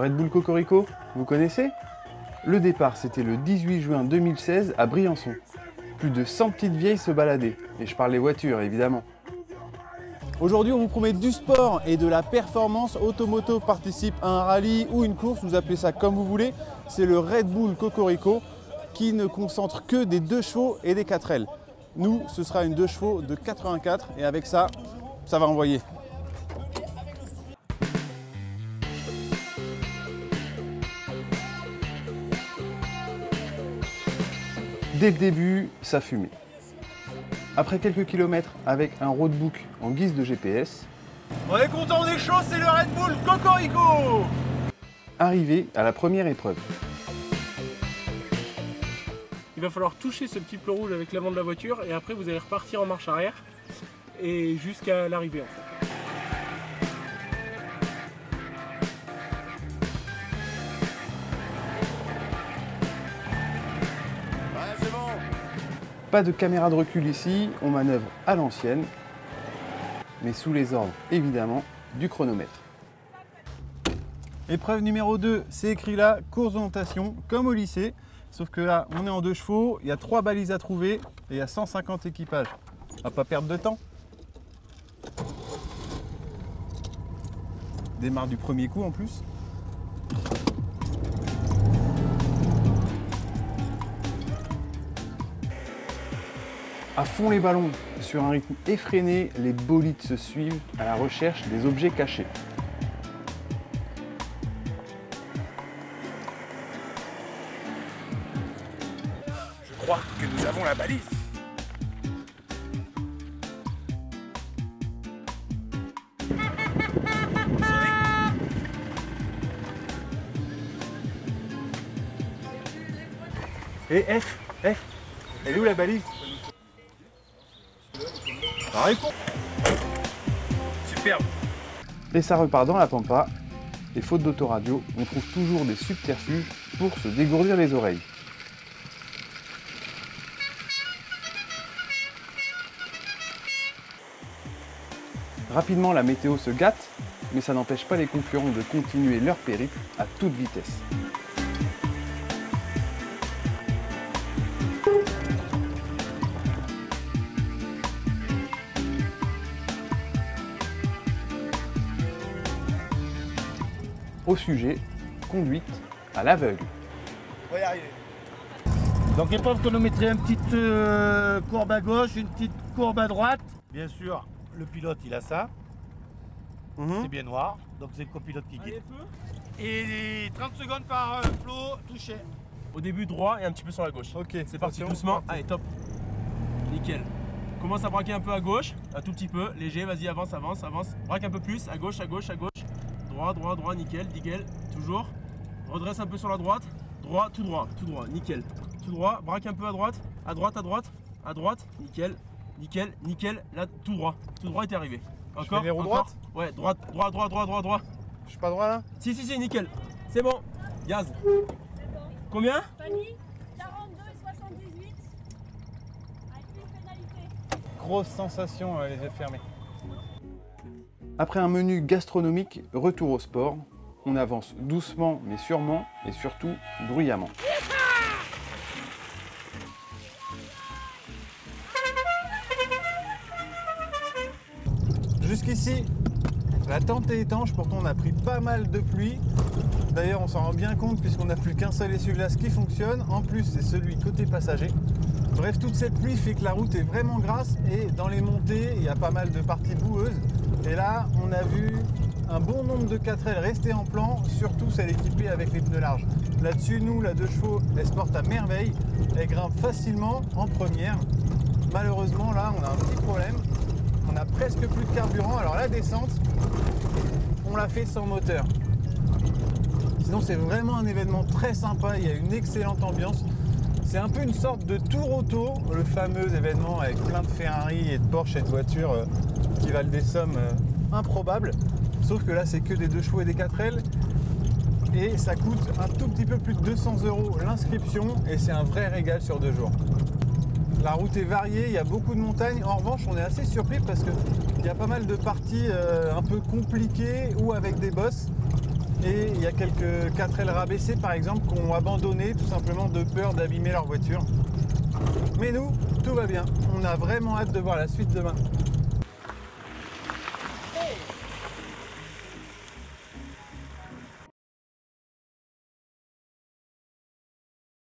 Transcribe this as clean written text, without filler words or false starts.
Red Bull Cocorico, vous connaissez? Le départ, c'était le 18 juin 2016 à Briançon. Plus de 100 petites vieilles se baladaient, et je parle des voitures évidemment. Aujourd'hui, on vous promet du sport et de la performance. Automoto participe à un rallye ou une course, vous appelez ça comme vous voulez. C'est le Red Bull Cocorico qui ne concentre que des 2 chevaux et des 4L. Nous, ce sera une 2 chevaux de 84 et avec ça, ça va envoyer. Dès le début, ça fumait. Après quelques kilomètres avec un roadbook en guise de GPS, on est content, on est chaud, c'est le Red Bull Cocorico! Arrivé à la première épreuve. Il va falloir toucher ce petit pleu rouge avec l'avant de la voiture et après vous allez repartir en marche arrière et jusqu'à l'arrivée en fait. Ouais, c'est bon. Pas de caméra de recul ici, on manœuvre à l'ancienne, mais sous les ordres évidemment du chronomètre. Épreuve numéro 2, c'est écrit là, course d'orientation, comme au lycée, sauf que là on est en 2 chevaux, il y a 3 balises à trouver et il y a 150 équipages. On va pas perdre de temps. Démarre du premier coup en plus. À fond les ballons, sur un rythme effréné, les bolides se suivent à la recherche des objets cachés. Je crois que nous avons la balise. Et F, elle est où la balise? Réponds. Superbe. Et ça repart dans la pampa, et faute d'autoradio, on trouve toujours des subterfuges pour se dégourdir les oreilles. Rapidement, la météo se gâte, mais ça n'empêche pas les concurrents de continuer leur périple à toute vitesse. Au sujet, conduite à l'aveugle. On va y arriver. Donc épreuve chronométrée, une petite courbe à gauche, une petite courbe à droite. Bien sûr, le pilote il a ça. C'est bien noir, donc c'est le copilote qui guide. Et 30 secondes par flot touché. Au début droit et un petit peu sur la gauche. Ok, c'est parti doucement. Allez top. Nickel. Commence à braquer un peu à gauche, un tout petit peu, léger, vas-y avance, avance, avance. Braque un peu plus, à gauche, à gauche, à gauche. Droit, droit, droit, nickel, nickel, toujours. Redresse un peu sur la droite, droit, tout droit, nickel. Tout droit, braque un peu à droite, à droite, à droite, à droite, nickel, nickel, nickel, là tout droit est arrivé. Encore, fais les roues encore. droites. Ouais, droite, droit, droit, droit, droit, droit. Je suis pas droit là? Si, nickel, c'est bon, gaz. Combien? Fanny, 42 et 78, avec une pénalité. Grosse sensation, les yeux fermés. Après un menu gastronomique, retour au sport. On avance doucement mais sûrement et surtout bruyamment. Jusqu'ici, la tente est étanche, pourtant on a pris pas mal de pluie. D'ailleurs on s'en rend bien compte puisqu'on n'a plus qu'un seul essuie-glace qui fonctionne. En plus c'est celui côté passager. Bref, toute cette pluie fait que la route est vraiment grasse et dans les montées, il y a pas mal de parties boueuses. Et là, on a vu un bon nombre de 4L rester en plan, surtout celle équipée avec les pneus larges. Là-dessus, nous, la 2 chevaux, elle se porte à merveille. Elle grimpe facilement en première. Malheureusement, là, on a un petit problème. On a presque plus de carburant. Alors la descente, on l'a fait sans moteur. Sinon, c'est vraiment un événement très sympa. Il y a une excellente ambiance. C'est un peu une sorte de tour auto, le fameux événement avec plein de Ferrari et de Porsche et de voitures qui valent des sommes improbables. Sauf que là, c'est que des 2 chevaux et des 4L. Et ça coûte un tout petit peu plus de 200 € l'inscription et c'est un vrai régal sur 2 jours. La route est variée, il y a beaucoup de montagnes. En revanche, on est assez surpris parce qu'il y a pas mal de parties un peu compliquées ou avec des bosses. Et il y a quelques 4L rabaissés par exemple qui ont abandonné tout simplement de peur d'abîmer leur voiture. Mais nous, tout va bien. On a vraiment hâte de voir la suite demain.